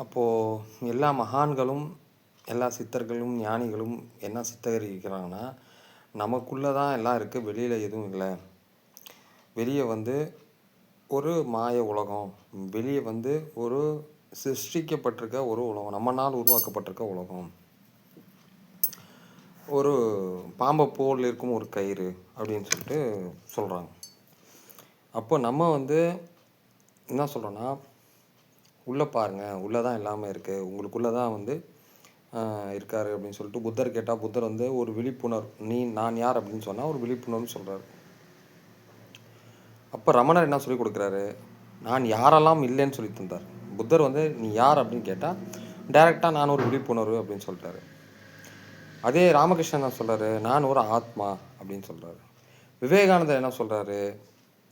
அப்போது எல்லா மகான்களும் எல்லா சித்தர்களும் ஞானிகளும் என்ன சித்தரிக்கிறாங்கன்னா, நமக்குள்ளே தான் எல்லாம் இருக்குது, வெளியில் எதுவும் இல்லை. வெளியே வந்து ஒரு மாய உலகம், வெளியே வந்து ஒரு சிருஷ்டிக்கப்பட்டிருக்க ஒரு உலகம், நம்மனால் உருவாக்கப்பட்டிருக்க உலகம், ஒரு பாம்பை போல் இருக்கும் ஒரு கயிறு அப்படின்னு சொல்லிட்டு சொல்கிறாங்க. அப்போ நம்ம வந்து என்ன சொல்கிறோன்னா, உள்ளே பாருங்கள், உள்ளே தான் எல்லாமே இருக்குது, உங்களுக்குள்ளே தான் வந்து இருக்கார் அப்படின்னு சொல்லிட்டு புத்தர் கேட்டால், புத்தர் வந்து ஒரு விழிப்புணர்வு, நான் யார் அப்படின்னு சொன்னால் ஒரு விழிப்புணர்வுன்னு சொல்கிறார். அப்போ ரமணர் என்ன சொல்லி கொடுக்குறாரு, நான் யாரெல்லாம் இல்லைன்னு சொல்லி தந்தார். புத்தர் வந்து நீ யார் அப்படின்னு கேட்டால் டைரெக்டாக நான் ஒரு விழிப்புணர்வு அப்படின்னு சொல்லிட்டாரு. அதே ராமகிருஷ்ணன் என்ன சொல்கிறாரு, நான் ஒரு ஆத்மா அப்படின்னு சொல்கிறாரு. விவேகானந்தர் என்ன சொல்கிறாரு,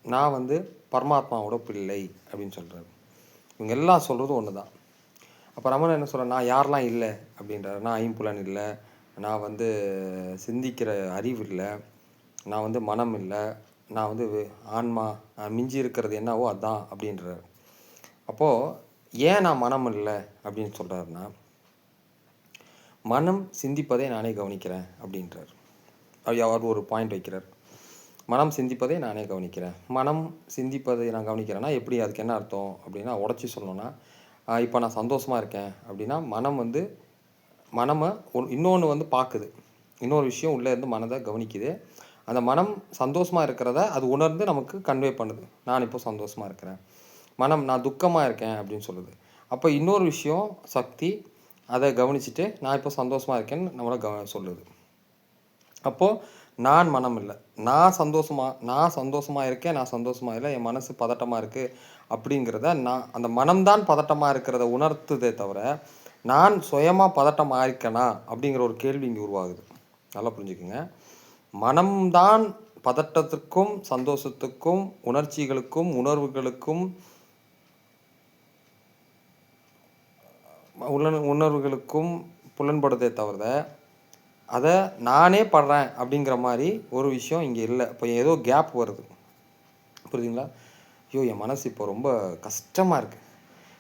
நான் வந்து பரமாத்மாவோட பிள்ளை அப்படின்னு சொல்கிறாரு. இவங்க எல்லாம் சொல்கிறது ஒன்று தான். அப்போ ரமணன் என்ன சொல்கிறார், நான் யாரெல்லாம் இல்லை அப்படின்றார். நான் ஐம்புலன் இல்லை, நான் வந்து சிந்திக்கிற அறிவு இல்லை, நான் வந்து மனம் இல்லை, நான் வந்து ஆன்மா, மிஞ்சி இருக்கிறது என்னவோ அதுதான் அப்படின்றார். அப்போது ஏன் நான் மனம் இல்லை அப்படின்னு சொல்கிறாருன்னா, மனம் சிந்திப்பதை நானே கவனிக்கிறேன் அப்படின்றார். அவர் ஒரு பாயிண்ட் வைக்கிறார். மனம் சிந்திப்பதை நானே கவனிக்கிறேன். மனம் சிந்திப்பதை நான் கவனிக்கிறேன்னா எப்படி, அதுக்கு என்ன அர்த்தம் அப்படின்னா, உடச்சி சொல்லணும்னா, இப்போ நான் சந்தோஷமாக இருக்கேன் அப்படின்னா மனம் வந்து மனமை இன்னொன்று வந்து பார்க்குது, இன்னொரு விஷயம் உள்ளே இருந்து மனதை கவனிக்குது. அந்த மனம் சந்தோஷமாக இருக்கிறத அது உணர்ந்து நமக்கு கன்வே பண்ணுது, நான் இப்போ சந்தோஷமாக இருக்கிறேன். மனம் நான் துக்கமாக இருக்கேன் அப்படின்னு சொல்லுது. அப்போ இன்னொரு விஷயம் சக்தி அதை கவனிச்சுட்டு நான் இப்போ சந்தோஷமாக இருக்கேன்னு நம்மளை சொல்லுது. அப்போது நான் மனம் இல்லை, நான் சந்தோஷமாக இருக்கேன், நான் சந்தோஷமாக இல்லை, என் மனசு பதட்டமாக இருக்குது அப்படிங்கிறத நான், அந்த மனம்தான் பதட்டமாக இருக்கிறத உணர்த்துதே தவிர நான் சுயமாக பதட்டமாக இருக்கேனா அப்படிங்கிற ஒரு கேள்வி இங்கே உருவாகுது. நல்லா புரிஞ்சுக்குங்க. மனம்தான் பதட்டத்துக்கும் சந்தோஷத்துக்கும் உணர்ச்சிகளுக்கும் உணர்வுகளுக்கும் உணர்வுகளுக்கும் புலன்படுதே தவிர அதை நானே படுறேன் அப்படிங்கிற மாதிரி ஒரு விஷயம் இங்கே இல்லை. இப்போ ஏதோ கேப் வருது, புரியுதுங்களா? ஐயோ என் மனசு இப்போ ரொம்ப கஷ்டமாக இருக்குது,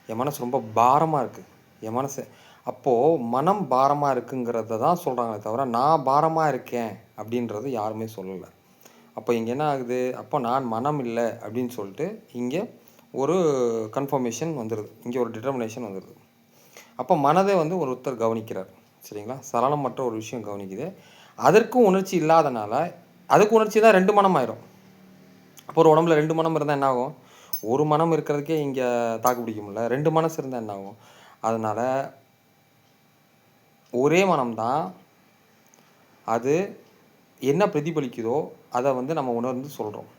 என் மனசு ரொம்ப பாரமாக இருக்குது, என் மனசு, அப்போது மனம் பாரமாக இருக்குங்கிறத தான் சொல்கிறாங்களே தவிர நான் பாரமாக இருக்கேன் அப்படின்றது யாருமே சொல்லலை. அப்போ இங்கே என்ன ஆகுது, அப்போ நான் மனம் இல்லை அப்படின்னு சொல்லிட்டு இங்கே ஒரு கன்ஃபர்மேஷன் வந்துடுது, இங்கே ஒரு டிட்டர்மினேஷன் வந்துடுது. அப்போ மனதை வந்து ஒருத்தர் கவனிக்கிறார், சரிங்களா? சலனமற்ற ஒரு விஷயம் கவனிக்குது, அதற்கும் உணர்ச்சி இல்லாதனால அதுக்கு உணர்ச்சி தான் ரெண்டு மனம் ஆயிரும். அப்போ ஒரு உடம்புல ரெண்டு மனம் இருந்தால் என்ன ஆகும், ஒரு மனம் இருக்கிறதுக்கே இங்கே தாக்கு பிடிக்க முடியல, ரெண்டு மனசு இருந்தால் என்ன ஆகும்? அதனால் ஒரே மனம்தான், அது என்ன பிரதிபலிக்குதோ அதை வந்து நம்ம உணர்ந்து சொல்கிறோம்.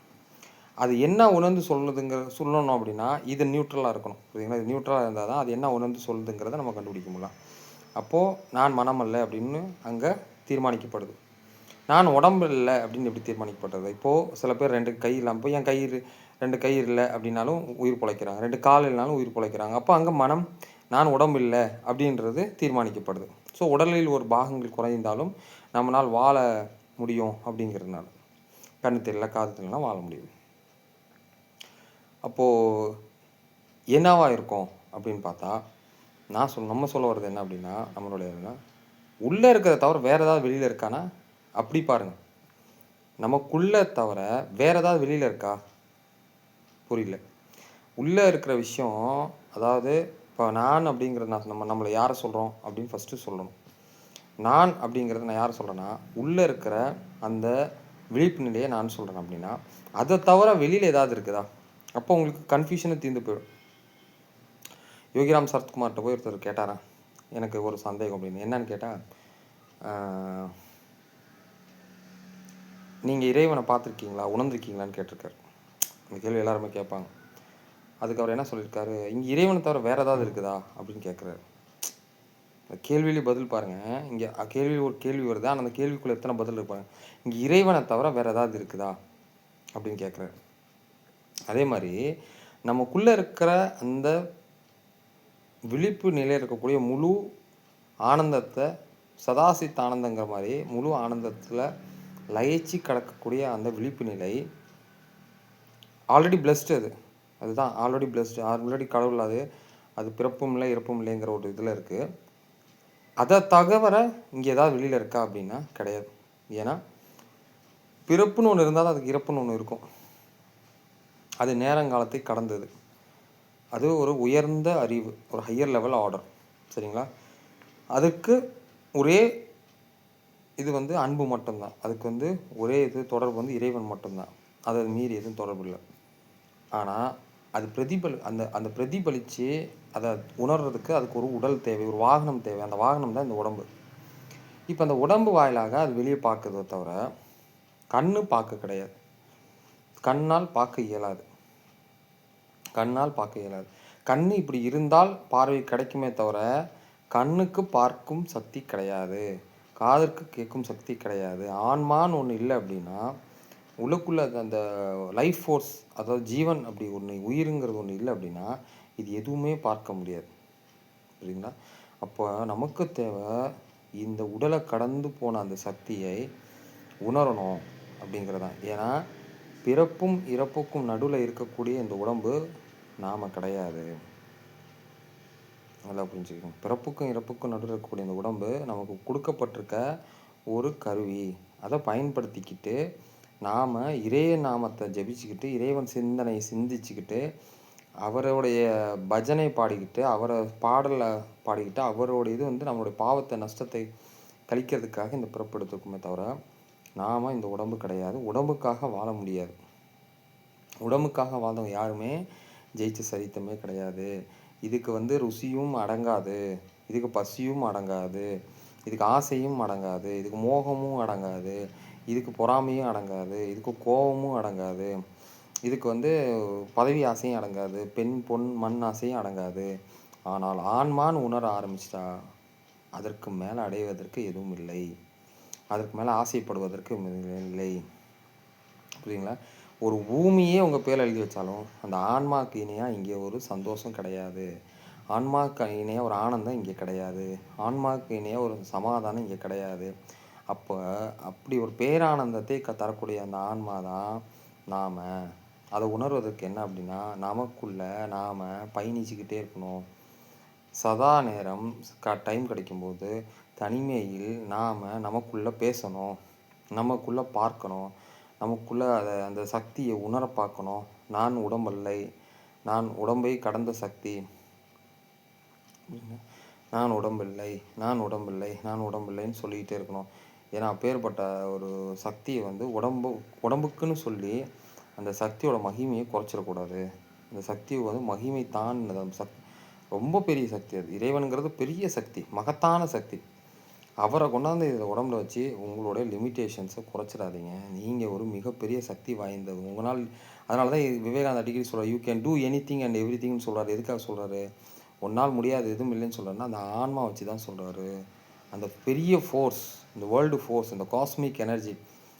அது என்ன உணர்ந்து சொல்லணும் அப்படின்னா இது நியூட்ரலாக இருக்கணும், புரியுதுங்களா? இது நியூட்ரலாக இருந்தால் தான் அது என்ன உணர்ந்து சொல்லுதுங்கிறத நம்ம கண்டுபிடிக்க முடியலாம். அப்போது நான் மனம் அல்ல அப்படின்னு அங்கே தீர்மானிக்கப்படுது. நான் உடம்பு இல்லை அப்படின்னு எப்படி தீர்மானிக்கப்படுறது? இப்போது சில பேர் ரெண்டு கை இல்லாமல் போய் என் கை ரெண்டு கை இல்லை அப்படின்னாலும் உயிர் பிழைக்கிறாங்க, ரெண்டு கால் இல்லைனாலும் உயிர் பிழைக்கிறாங்க. அப்போ அங்கே மனம் நான் உடம்பு இல்லை அப்படின்றது தீர்மானிக்கப்படுது. ஸோ உடலில் ஒரு பாகங்கள் குறைந்தாலும் நம்மளால் வாழ முடியும் அப்படிங்கிறதுனால, கண்ணு தெரியல காது தெரியலனா வாழ முடியும். அப்போது என்னவா இருக்கும் அப்படின்னு பார்த்தா, நம்ம சொல்ல வர்றது என்ன அப்படின்னா, நம்மளுடைய உள்ளே இருக்கிறத தவிர வேறு ஏதாவது வெளியில் இருக்கானா அப்படி பாருங்கள். நமக்குள்ளே தவிர வேறு ஏதாவது வெளியில் இருக்கா? புரியல. உள்ளே இருக்கிற விஷயம், அதாவது இப்போ நான் அப்படிங்கிறது நம்மளை யாரை சொல்கிறோம் அப்படின்னு ஃபஸ்ட்டு சொல்லணும். நான் அப்படிங்கிறத நான் யாரை சொல்கிறேன்னா, உள்ளே இருக்கிற அந்த விழிப்பு நிலையை நான் சொல்கிறேன் அப்படின்னா, அதை தவிர வெளியில் ஏதாவது இருக்குதா? அப்போ உங்களுக்கு கன்ஃபியூஷனை தீர்ந்து போயிடும். யோகிராம் சரத்குமார்கிட்ட போய் ஒருத்தர் கேட்டாரான், எனக்கு ஒரு சந்தேகம் அப்படின்னு. என்னன்னு கேட்டால், நீங்கள் இறைவனை பார்த்துருக்கீங்களா, உணர்ந்துருக்கீங்களான்னு கேட்டிருக்காரு. இந்த கேள்வி எல்லாருமே கேட்பாங்க. அதுக்கு அவர் என்ன சொல்லியிருக்காரு, இங்கே இறைவனை தவிர வேறு ஏதாவது இருக்குதா அப்படின்னு கேட்குறாரு. இந்த கேள்வியிலே பதில் பாருங்கள், இங்கே கேள்வி ஒரு கேள்வி வருது, ஆனால் அந்த கேள்விக்குள்ளே எத்தனை பதில் இருப்பாங்க. இங்கே இறைவனை தவிர வேறு ஏதாவது இருக்குதா அப்படின்னு கேட்குறாரு. அதே மாதிரி நமக்குள்ளே இருக்கிற அந்த விழிப்பு நிலையில் இருக்கக்கூடிய முழு ஆனந்தத்தை, சதாசித் ஆனந்தங்கிற மாதிரி முழு ஆனந்தத்தில் லயிச்சு கிடக்கக்கூடிய அந்த விழிப்பு நிலை ஆல்ரெடி பிளஸ்டு, அதுதான் ஆல்ரெடி பிளஸ்டு, ஆல்ரெடி கடவுள் அது அது பிறப்பும் இல்லை இறப்பும் இல்லைங்கிற ஒரு இதில் இருக்குது. அதை தவிர இங்கே ஏதாவது வெளியில் இருக்கா அப்படின்னா கிடையாது. ஏன்னா பிறப்புன்னு ஒன்று இருந்தாலும் அதுக்கு இறப்புன்னு ஒன்று இருக்கும். அது நேரங்காலத்தை கடந்தது. அது ஒரு உயர்ந்த அறிவு, ஒரு ஹையர் லெவல் ஆர்டர். சரிங்களா? அதுக்கு ஒரே இது வந்து அன்பு மட்டும்தான். அதுக்கு ஒரே இது தொடர்பு இறைவன் மட்டும்தான். அதை மீறி எதுவும் தொடர்பு இல்லை. ஆனால் அது அந்த அந்த பிரதிபலித்து அதை உணர்றதுக்கு அதுக்கு ஒரு உடல் தேவை, ஒரு வாகனம் தேவை. அந்த வாகனம் தான் இந்த உடம்பு. இப்போ அந்த உடம்பு வாயிலாக அது வெளியே பார்க்குறத தவிர கண்ணு பார்க்க கிடையாது. கண்ணால் பார்க்க இயலாது. கண்ணு இப்படி இருந்தால் பார்வை கிடைக்குமே தவிர கண்ணுக்கு பார்க்கும் சக்தி கிடையாது, காதுக்கு கேட்கும் சக்தி கிடையாது. ஆன்மான்னு ஒன்று இல்லை அப்படின்னா உள்ளுக்குள்ள அந்த லைஃப் ஃபோர்ஸ், அதாவது ஜீவன் அப்படி ஒன்று, உயிருங்கிறது ஒன்று இல்லை அப்படின்னா இது எதுவுமே பார்க்க முடியாது. சரிங்களா? அப்போ நமக்கு தேவை இந்த உடலை கடந்து போன அந்த சக்தியை உணரணும் அப்படிங்கிறதான். ஏன்னா பிறப்பும் இறப்புக்கும் நடுவில் இருக்கக்கூடிய இந்த உடம்பு நாம் கிடையாது. நல்லா புரிஞ்சுக்கணும். பிறப்புக்கும் இறப்புக்கும் நடுவில் இருக்கக்கூடிய இந்த உடம்பு நமக்கு கொடுக்கப்பட்டிருக்க ஒரு கருவி. அதை பயன்படுத்திக்கிட்டு நாம் இறைய நாமத்தை ஜபிச்சுக்கிட்டு, இறைவன் சிந்தனையை சிந்திச்சுக்கிட்டு, அவருடைய பஜனை பாடிக்கிட்டு, அவரை பாடலை பாடிக்கிட்டு, அவருடைய இது நம்மளுடைய பாவத்தை நஷ்டத்தை கழிக்கிறதுக்காக இந்த பிறப்பு எடுத்துக்குமே தவிர நாம் இந்த உடம்பு கிடையாது. உடம்புக்காக வாழ முடியாது. உடம்புக்காக வாழ்ந்தவங்க யாருமே ஜெயிச்ச சரித்தமே கிடையாது. இதுக்கு ருசியும் அடங்காது, இதுக்கு பசியும் அடங்காது, இதுக்கு ஆசையும் அடங்காது, இதுக்கு மோகமும் அடங்காது, இதுக்கு பொறாமையும் அடங்காது, இதுக்கு கோபமும் அடங்காது, இதுக்கு பதவி ஆசையும் அடங்காது, பெண் பொன் மண் ஆசையும் அடங்காது. ஆனால் ஆன்மான்னு உணர ஆரம்பிச்சிட்டா அதற்கு மேலே அடைவதற்கு எதுவும் இல்லை, அதற்கு மேலே ஆசைப்படுவதற்கு இல்லை. புரியுங்களா? ஒரு பூமியே உங்கள் பேர் எழுதி வச்சாலும் அந்த ஆன்மாவுக்கு இணையாக இங்கே ஒரு சந்தோஷம் கிடையாது, ஆன்மாவுக்கு இணையாக ஒரு ஆனந்தம் இங்கே கிடையாது, ஆன்மாவுக்கு இணையாக ஒரு சமாதானம் இங்கே கிடையாது. அப்போ அப்படி ஒரு பேரானந்தத்தை தரக்கூடிய அந்த ஆன்மா தான் நாம். அதை உணர்வதற்கு என்ன அப்படின்னா நமக்குள்ள நாம் பயணிச்சுக்கிட்டே இருக்கணும். சதா நேரம் டைம் கிடைக்கும்போது தனிமையில் நாம் நமக்குள்ளே பேசணும், நமக்குள்ளே பார்க்கணும், நமக்குள்ளே அந்த சக்தியை உணர பார்க்கணும். நான் உடம்பல்லை, நான் உடம்பை கடந்த சக்தி, நான் உடம்பில்லை, நான் உடம்பில்லை, நான் உடம்பில்லைன்னு சொல்லிக்கிட்டே இருக்கணும். ஏன்னா அப்பேற்பட்ட ஒரு சக்தியை உடம்புக்குன்னு சொல்லி அந்த சக்தியோட மகிமையை குறைச்சிடக்கூடாது. அந்த சக்தி மகிமை தான் ரொம்ப பெரிய சக்தி. அது இறைவனுங்கிறது பெரிய சக்தி, மகத்தான சக்தி. அவரை கொண்டாந்து இதில் உடம்புல வச்சு உங்களுடைய லிமிட்டேஷன்ஸை குறைச்சிடாதீங்க. நீங்கள் ஒரு மிகப்பெரிய சக்தி வாய்ந்தது உங்களால். அதனால தான் விவேகானந்தா அடிக்கடி சொல்கிறார், you can do anything and every திங்னு சொல்கிறார். எதுக்காக சொல்கிறாரு? ஒன்னால் முடியாது எதுவும் இல்லைன்னு சொல்கிறாருன்னா அந்த ஆன்மா வச்சு தான் சொல்கிறாரு. அந்த பெரிய ஃபோர்ஸ், இந்த வேர்ல்டு ஃபோர்ஸ், இந்த காஸ்மிக் எனர்ஜி,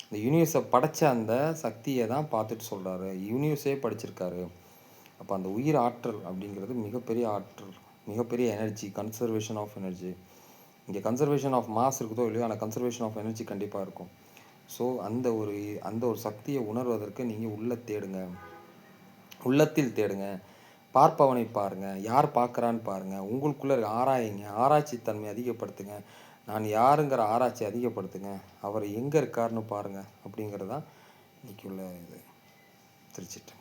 இந்த யூனிவர்ஸை படைச்ச அந்த சக்தியை தான் பார்த்துட்டு சொல்கிறாரு. யூனிவர்ஸே படிச்சிருக்காரு. அப்போ அந்த உயிர் ஆற்றல் அப்படிங்கிறது மிகப்பெரிய ஆற்றல், மிகப்பெரிய எனர்ஜி, கன்சர்வேஷன் ஆஃப் எனர்ஜி. இங்கே கன்சர்வேஷன் ஆஃப் மாஸ் இருக்குதோ இல்லையோ, ஆனால் கன்சர்வேஷன் ஆஃப் எனர்ஜி கண்டிப்பாக இருக்கும். ஸோ அந்த ஒரு சக்தியை உணர்வதற்கு நீங்கள் உள்ளத்தில் தேடுங்க. பார்ப்பவனை பாருங்கள், யார் பார்க்குறான்னு பாருங்கள், உங்களுக்குள்ளே இருக்க ஆராயுங்க, ஆராய்ச்சி தன்மை அதிகப்படுத்துங்க, நான் யாருங்கிற ஆராய்ச்சி அதிகப்படுத்துங்க, அவர் எங்கே இருக்காருன்னு பாருங்கள். அப்படிங்கிறது தான் இன்றைக்கி உள்ள இது. திருச்சிட்டு